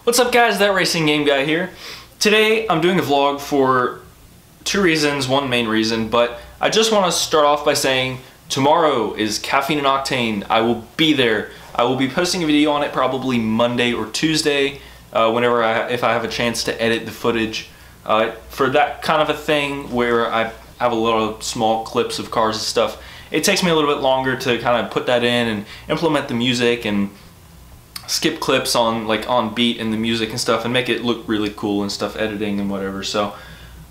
What's up guys, that Racing Game Guy here. Today I'm doing a vlog for two reasons, one main reason, but I just want to start off by saying tomorrow is Caffeine and Octane. I will be there. I will be posting a video on it probably Monday or Tuesday, if I have a chance to edit the footage. For that kind of a thing where I have a little small clips of cars and stuff, it takes me a little bit longer to kind of put that in and implement the music and skip clips on beat and the music and stuff and make it look really cool and stuff, editing and whatever. So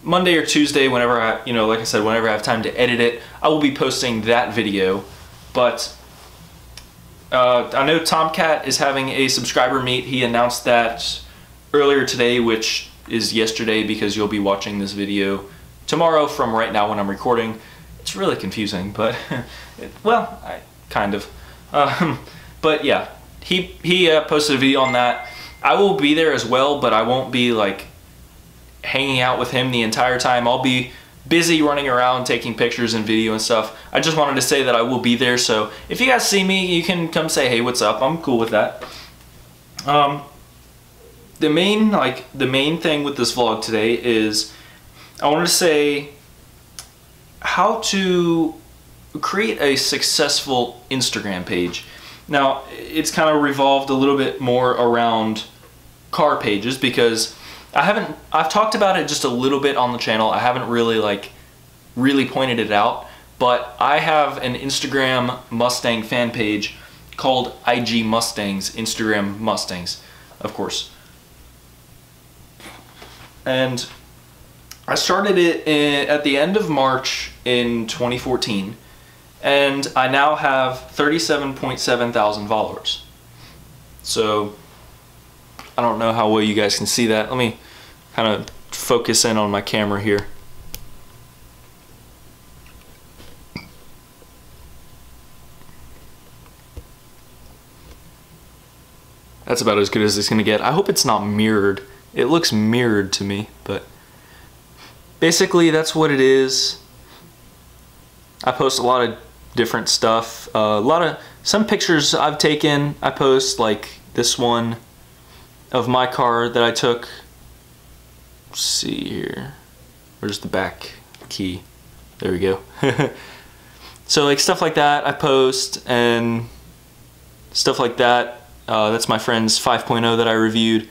Monday or Tuesday, whenever I, like I said, whenever I have time to edit it, I will be posting that video. But I know Tomcat is having a subscriber meet. He announced that earlier today, which is yesterday because you'll be watching this video tomorrow from right now when I'm recording. It's really confusing, but well, kind of. But yeah, he posted a video on that. I will be there as well, but I won't be like hanging out with him the entire time. I'll be busy running around taking pictures and video and stuff. I just wanted to say that I will be there, so if you guys see me, you can come say, hey, what's up? I'm cool with that. The main thing with this vlog today is I wanted to say how to create a successful Instagram page. Now, it's kind of revolved a little bit more around car pages because I've talked about it just a little bit on the channel. I haven't really pointed it out, but I have an Instagram Mustang fan page called IG Mustangs, Instagram Mustangs, of course. And I started it at the end of March in 2014, and I now have 37.7 thousand followers. So I don't know how well you guys can see that. Let me kind of focus in on my camera here. That's about as good as it's gonna get. I hope it's not mirrored. It looks mirrored to me, but basically that's what it is. I post a lot of different stuff. Some pictures I've taken, I post, like this one of my car that I took. Let's see here. Where's the back key? There we go. So like stuff like that I post, and stuff like that. That's my friend's 5.0 that I reviewed.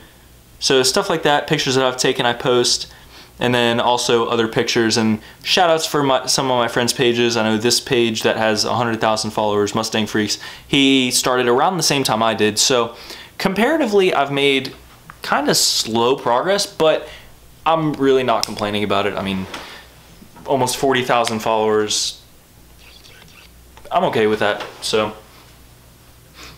So stuff like that, pictures that I've taken, I post. And then also other pictures and shout outs for some of my friends' pages. I know this page that has 100,000 followers, Mustang Freaks, he started around the same time I did. So comparatively, I've made kind of slow progress, but I'm really not complaining about it. I mean, almost 40,000 followers. I'm okay with that. So,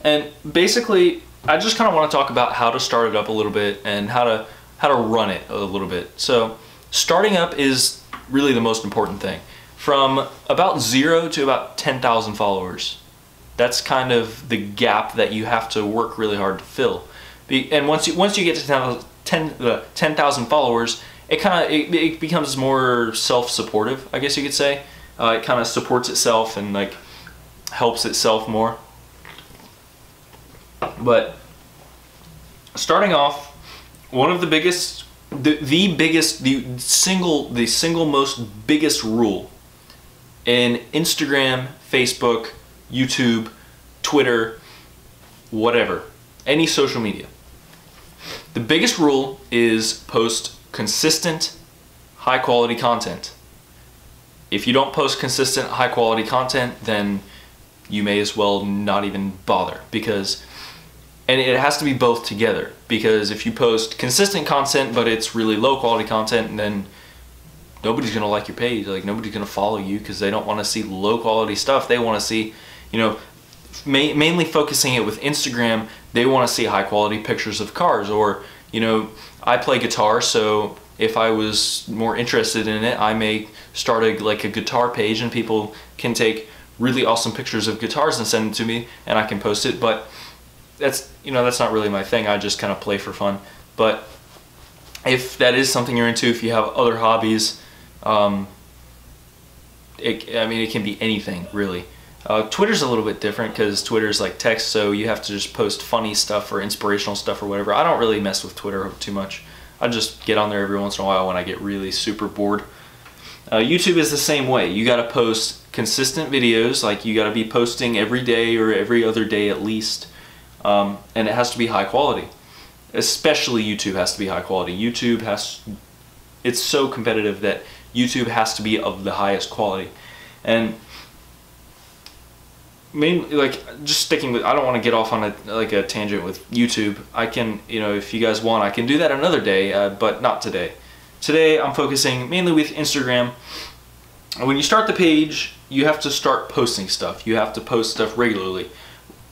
and basically, I just kind of want to talk about how to start it up a little bit and how to run it a little bit. So starting up is really the most important thing. From about 0 to about 10,000 followers, that's kind of the gap that you have to work really hard to fill. And once you get to 10,000 followers, it becomes more self-supportive, I guess you could say. It kind of supports itself and like helps itself more. But starting off, one of the biggest, the single most biggest rule in Instagram, Facebook, YouTube, Twitter, whatever, any social media. The biggest rule is post consistent, high quality content. If you don't post consistent, high quality content, then you may as well not even bother, because and it has to be both together, because if you post consistent content but it's really low quality content, then nobody's gonna like your page. Like, nobody's gonna follow you because they don't want to see low quality stuff. They want to see, mainly focusing it with Instagram, they want to see high quality pictures of cars. Or, I play guitar, so if I was more interested in it, I may start a guitar page and people can take really awesome pictures of guitars and send it to me and I can post it. But that's not really my thing. I just kind of play for fun. But if that is something you're into, if you have other hobbies, it can be anything really. Twitter's a little bit different because Twitter's like text, so you have to just post funny stuff or inspirational stuff or whatever. I don't really mess with Twitter too much. I just get on there every once in a while when I get really super bored. YouTube is the same way. You gotta post consistent videos, like you gotta be posting every day or every other day at least, and it has to be high quality. Especially YouTube has to be high quality. It's so competitive that YouTube has to be of the highest quality. And mainly, like, just sticking with, I don't want to get off on a tangent with YouTube. I can, if you guys want, I can do that another day, but not today. Today I'm focusing mainly with Instagram. When you start the page, you have to start posting stuff. You have to post stuff regularly.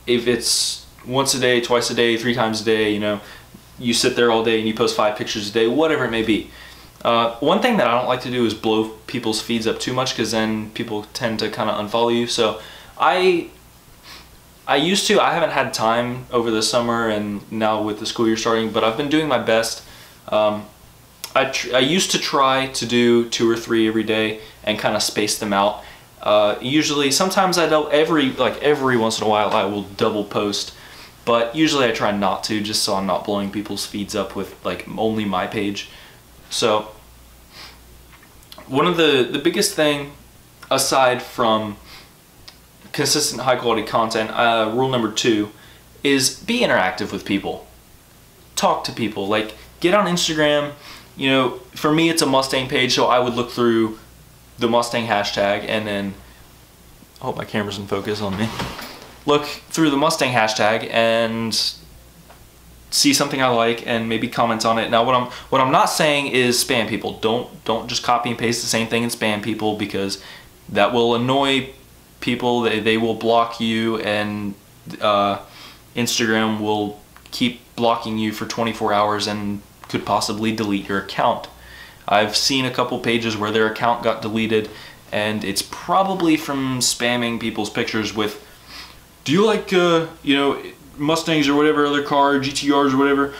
If it's once a day, twice a day, 3 times a day, you sit there all day and you post 5 pictures a day, whatever it may be. One thing that I don't like to do is blow people's feeds up too much, because then people tend to kind of unfollow you. So I used to. I haven't had time over the summer and now with the school year starting, but I've been doing my best. I used to try to do 2 or 3 every day and kind of space them out. Usually, sometimes I don't. Every once in a while, I will double post, but usually I try not to, just so I'm not blowing people's feeds up with like only my page. So one of the biggest thing, aside from consistent high quality content, rule number 2 is be interactive with people. Talk to people. Like, get on Instagram. For me it's a Mustang page, so I would look through the Mustang hashtag and then, I hope my camera's in focus on me. Look through the Mustang hashtag and see something I like and maybe comment on it. Now what I'm not saying is spam people. Don't just copy and paste the same thing and spam people, because that will annoy people. They will block you, and Instagram will keep blocking you for 24 hours and could possibly delete your account. I've seen a couple pages where their account got deleted, and it's probably from spamming people's pictures with, do you like Mustangs or whatever other car, GTRs or whatever.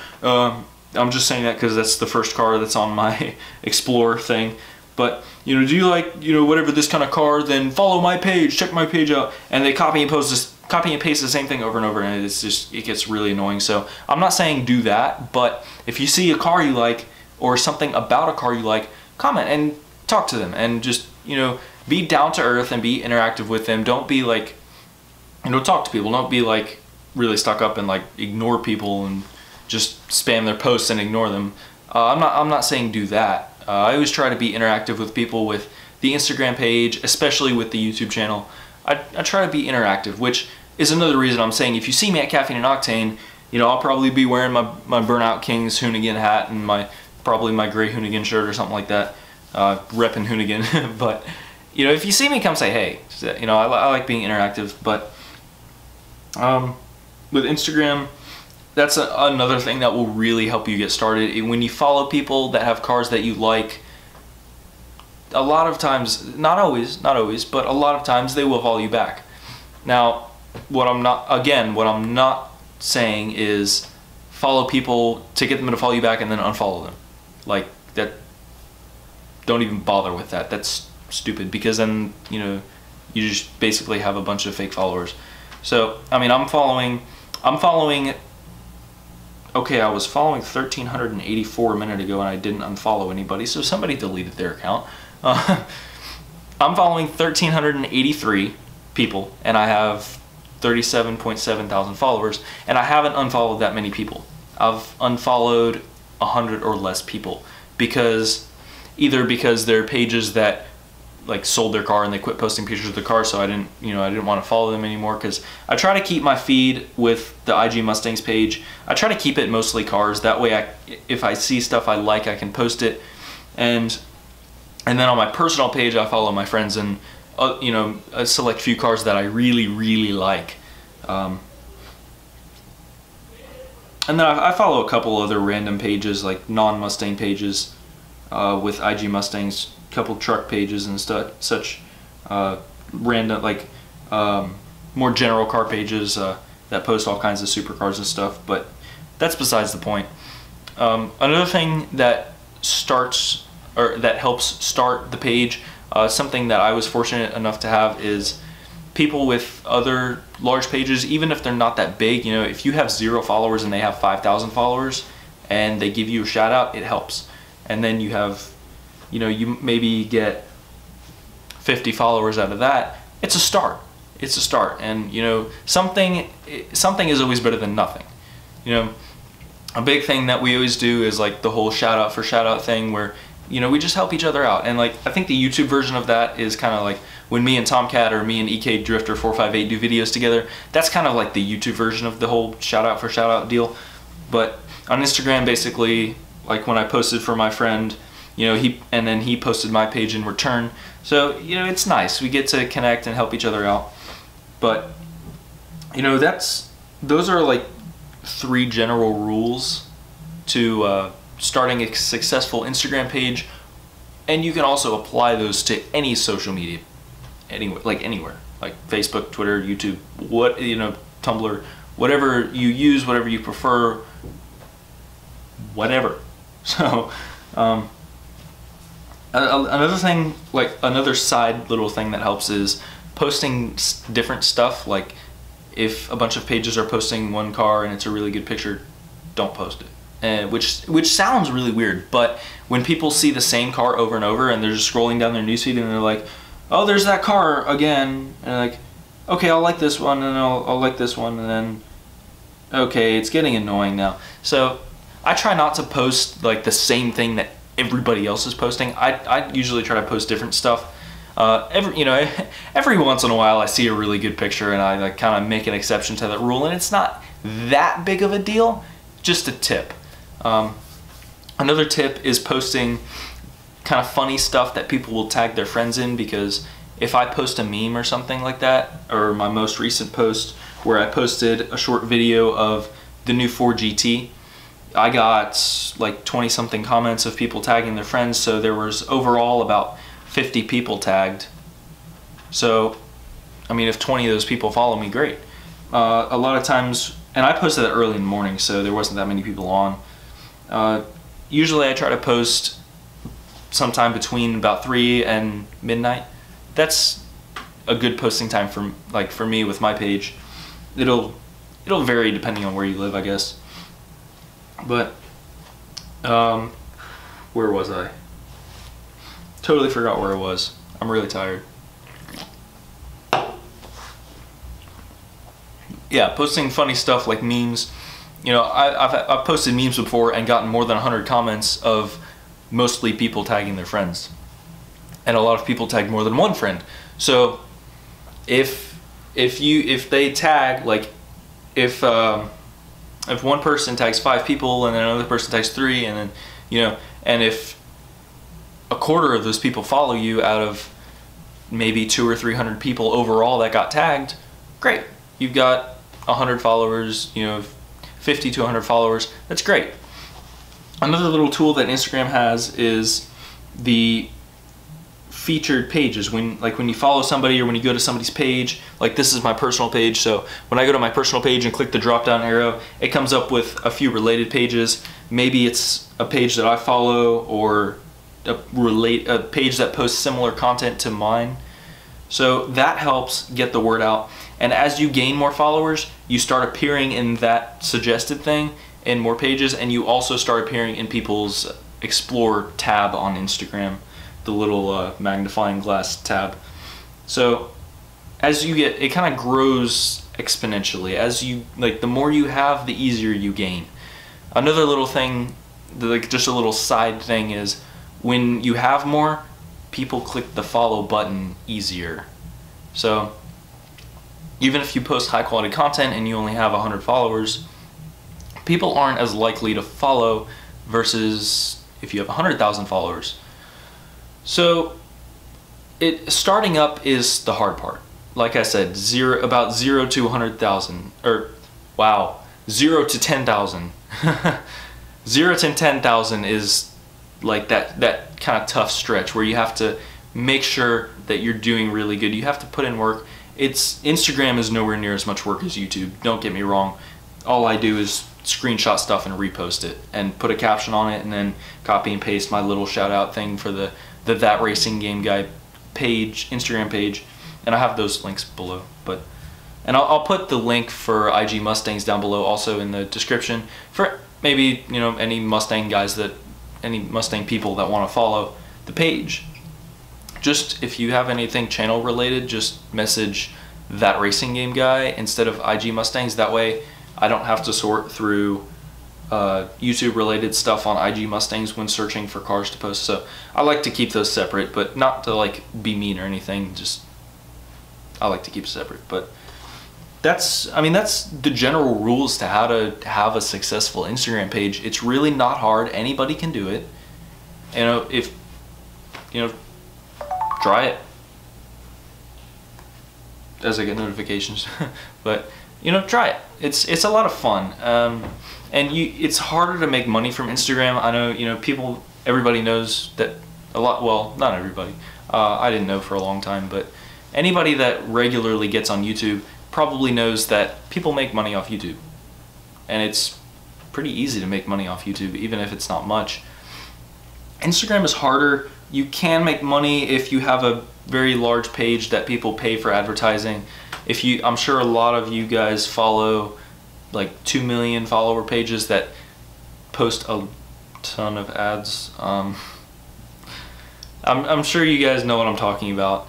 I'm just saying that because that's the first car that's on my Explorer thing. But do you like whatever this kind of car? Then follow my page, check my page out. And they copy and paste the same thing over and over, and it gets really annoying. So I'm not saying do that, but if you see a car you like or something about a car you like, comment and talk to them, and just be down to earth and be interactive with them. Don't be like, talk to people. Don't be like really stuck up and like ignore people and just spam their posts and ignore them. I'm not saying do that. I always try to be interactive with people with the Instagram page, especially with the YouTube channel. I try to be interactive, which is another reason I'm saying if you see me at Caffeine and Octane, I'll probably be wearing my Burnout Kings Hoonigan hat and probably my gray Hoonigan shirt or something like that, repping Hoonigan. But if you see me, come say hey. I like being interactive. But with Instagram, that's another thing that will really help you get started. When you follow people that have cars that you like, a lot of times, not always, but a lot of times they will follow you back. Now, what I'm not saying is follow people to get them to follow you back and then unfollow them. Like that, don't even bother with that. That's stupid, because then, you just basically have a bunch of fake followers. So, I mean, I'm following, okay, I was following 1,384 a minute ago and I didn't unfollow anybody, so somebody deleted their account. I'm following 1,383 people, and I have 37.7 thousand followers, and I haven't unfollowed that many people. I've unfollowed 100 or less people, either because they're pages that like sold their car and they quit posting pictures of the car, so I didn't want to follow them anymore, because I try to keep my feed with the IG Mustangs page. I try to keep it mostly cars. That way, if I see stuff I like, I can post it, and then on my personal page, I follow my friends and a select few cars that I really, really like. And then I follow a couple other random pages, like non-Mustang pages with IG Mustangs, couple truck pages and such random, like more general car pages that post all kinds of supercars and stuff. But that's besides the point. Another thing that helps start the page, something that I was fortunate enough to have, is people with other large pages, even if they're not that big, you know, if you have 0 followers and they have 5,000 followers and they give you a shout out, it helps. And then you have, you know, you maybe get 50 followers out of that. It's a start. It's a start. And, you know, something is always better than nothing. You know, a big thing that we always do is like the whole shout out for shout out thing, where, you know, we just help each other out. And like, I think the YouTube version of that is kind of like when me and Tomcat or me and EK Drifter 458 do videos together. That's kind of like the YouTube version of the whole shout out for shout out deal. But on Instagram, basically, like when I posted for my friend, you know, he posted my page in return. So, you know, it's nice. We get to connect and help each other out. But, you know, those are like 3 general rules to starting a successful Instagram page, and you can also apply those to any social media, anywhere, like Facebook, Twitter, YouTube, Tumblr, whatever you use, whatever you prefer, whatever. So, another thing, like another side little thing that helps is posting different stuff. Like if a bunch of pages are posting one car and it's a really good picture, don't post it. Which sounds really weird, but when people see the same car over and over and they're just scrolling down their newsfeed and they're like, oh, there's that car again, and like, okay, I'll like this one, and I'll like this one, and then, okay, it's getting annoying now. So I try not to post like the same thing that everybody else is posting. I usually try to post different stuff. Every once in a while I see a really good picture and I like kind of make an exception to that rule, and it's not that big of a deal, just a tip. Another tip is posting kind of funny stuff that people will tag their friends in, because if I post a meme or something like that, or my most recent post where I posted a short video of the new Ford GT, I got like 20 something comments of people tagging their friends, so there was overall about 50 people tagged. So, I mean, if 20 of those people follow me, great. A lot of times, and I posted that early in the morning, so there wasn't that many people on. Usually I try to post sometime between about 3 and midnight. That's a good posting time for me with my page. It'll vary depending on where you live, I guess. But where was I? Totally forgot where I was. I'm really tired. Yeah, posting funny stuff like memes. You know, I've posted memes before and gotten more than 100 comments of mostly people tagging their friends, and a lot of people tag more than one friend. So if they tag, like if one person tags 5 people and then another person tags 3, and then, you know, and if a quarter of those people follow you out of maybe 200 or 300 people overall that got tagged, great. You've got 100 followers, you know, 50 to 100 followers. That's great. Another little tool that Instagram has is the featured pages. When you follow somebody or when you go to somebody's page, like this is my personal page, so when I go to my personal page and click the drop down arrow, it comes up with a few related pages. Maybe it's a page that I follow, or a page that posts similar content to mine. So that helps get the word out. And as you gain more followers, you start appearing in that suggested thing in more pages, and you also start appearing in people's Explore tab on Instagram, the little magnifying glass tab. So as you get, it kind of grows exponentially. As you, like, the more you have, the easier you gain. Another little thing, like just a little side thing, is when you have more, people click the follow button easier. So even if you post high quality content and you only have 100 followers, people aren't as likely to follow versus if you have 100,000 followers. So starting up is the hard part. Like I said, about 0 to 100,000, or wow, 0 to 10,000. 0 to 10,000 is like that kind of tough stretch where you have to make sure that you're doing really good. You have to put in work. Instagram is nowhere near as much work as YouTube, don't get me wrong. All I do is screenshot stuff and repost it and put a caption on it, and then copy and paste my little shout out thing for the That Racing Game Guy page, Instagram page, and I have those links below. And I'll put the link for IG Mustangs down below also in the description for maybe, you know, any Mustang people that want to follow the page. Just if you have anything channel related, just message that Racing Game Guy instead of IG Mustangs. That way I don't have to sort through YouTube related stuff on IG Mustangs when searching for cars to post. So I like to keep those separate, but not to like be mean or anything, just I like to keep it separate. But that's the general rules to how to have a successful Instagram page. It's really not hard. Anybody can do it. You know, if you know, try it. As I get notifications, but you know, try it. It's a lot of fun, and it's harder to make money from Instagram. I know, you know, everybody knows that a lot. Well, not everybody. I didn't know for a long time, but anybody that regularly gets on YouTube probably knows that people make money off YouTube, and it's pretty easy to make money off YouTube, even if it's not much. Instagram is harder. You can make money if you have a very large page that people pay for advertising. I'm sure a lot of you guys follow like 2 million follower pages that post a ton of ads. I'm sure you guys know what I'm talking about,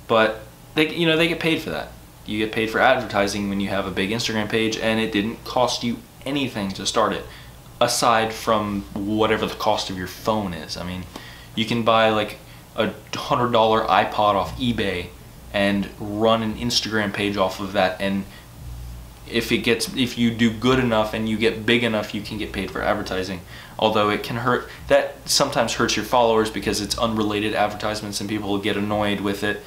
but they get paid for that. You get paid for advertising when you have a big Instagram page, and it didn't cost you anything to start it, aside from whatever the cost of your phone is. I mean, you can buy like a $100 iPod off eBay and run an Instagram page off of that, and if you do good enough and you get big enough, you can get paid for advertising. Although it can hurt, that sometimes hurts your followers because it's unrelated advertisements and people will get annoyed with it.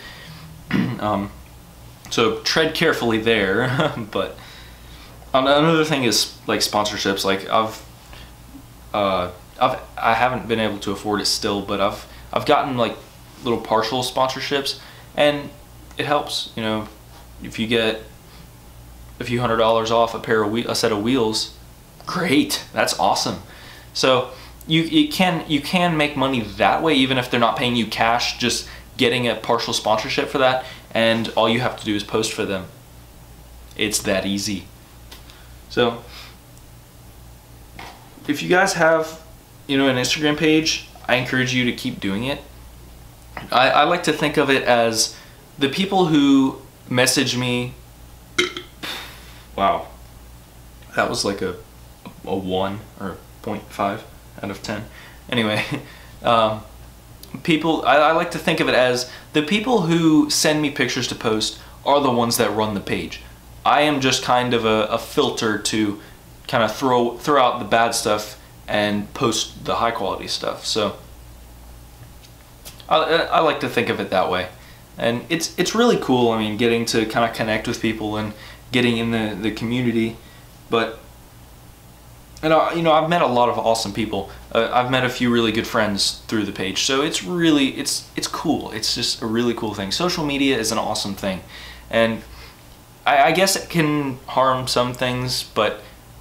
So tread carefully there. But another thing is like sponsorships. Like I haven't been able to afford it still, but I've gotten like little partial sponsorships, and it helps. You know, if you get a few $100s off a set of wheels, great, that's awesome. So you can make money that way, even if they're not paying you cash, just getting a partial sponsorship for that, and all you have to do is post for them. It's that easy. So if you guys have, you know, an Instagram page, I encourage you to keep doing it. I like to think of it as the people who message me. Wow, that was like a 1 or 0.5 out of 10. Anyway, I like to think of it as the people who send me pictures to post are the ones that run the page. I am just kind of a filter to kind of throw out the bad stuff and post the high quality stuff. So I like to think of it that way, and it's really cool. I mean, getting to kind of connect with people and getting in the community. But you know, I've met a lot of awesome people. I've met a few really good friends through the page, so it's cool. It's just a really cool thing. Social media is an awesome thing, and I guess it can harm some things, but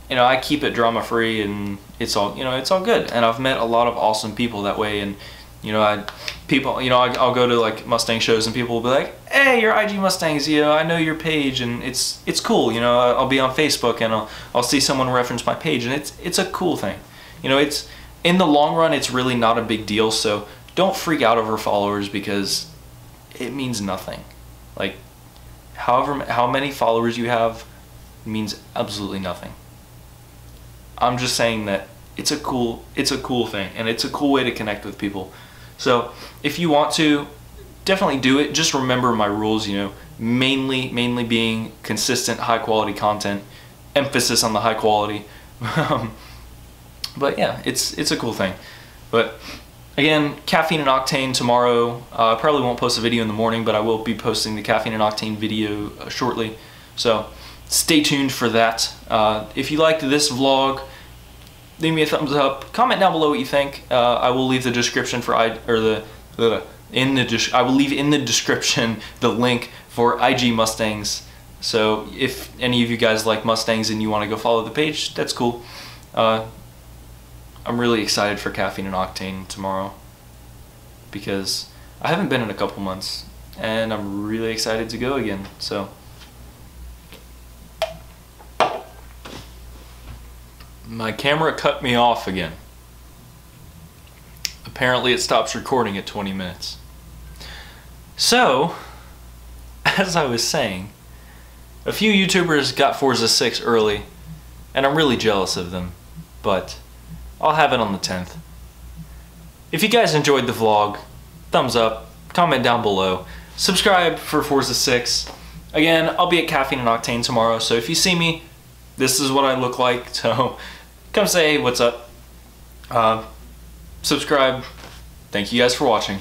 you know, I keep it drama free, and it's all good. And I've met a lot of awesome people that way, and you know, I'll go to like Mustang shows, and people will be like, "Hey, you're IG Mustangs, you know, I know your page," and it's cool. You know, I'll be on Facebook and I'll see someone reference my page, and it's a cool thing. You know, it's in the long run, it's really not a big deal. So don't freak out over followers, because it means nothing. Like, how many followers you have means absolutely nothing. I'm just saying that it's a cool thing, and it's a cool way to connect with people. So if you want to, definitely do it. Just remember my rules, you know, mainly being consistent, high quality content, emphasis on the high quality. But yeah, it's a cool thing. But again, Caffeine and Octane tomorrow. I probably won't post a video in the morning, but I will be posting the Caffeine and Octane video shortly. So stay tuned for that. If you liked this vlog, leave me a thumbs up. Comment down below what you think. I will leave the description for I will leave in the description the link for IG Mustangs. So if any of you guys like Mustangs and you want to go follow the page, that's cool. I'm really excited for Caffeine and Octane tomorrow, because I haven't been in a couple months, and I'm really excited to go again. So my camera cut me off again. Apparently it stops recording at 20 minutes. So, as I was saying, a few YouTubers got Forza 6 early, and I'm really jealous of them, but I'll have it on the 10th. If you guys enjoyed the vlog, thumbs up, comment down below, subscribe for Forza 6. Again, I'll be at Caffeine and Octane tomorrow, so if you see me, this is what I look like, so come say, hey, what's up? Subscribe. Thank you guys for watching.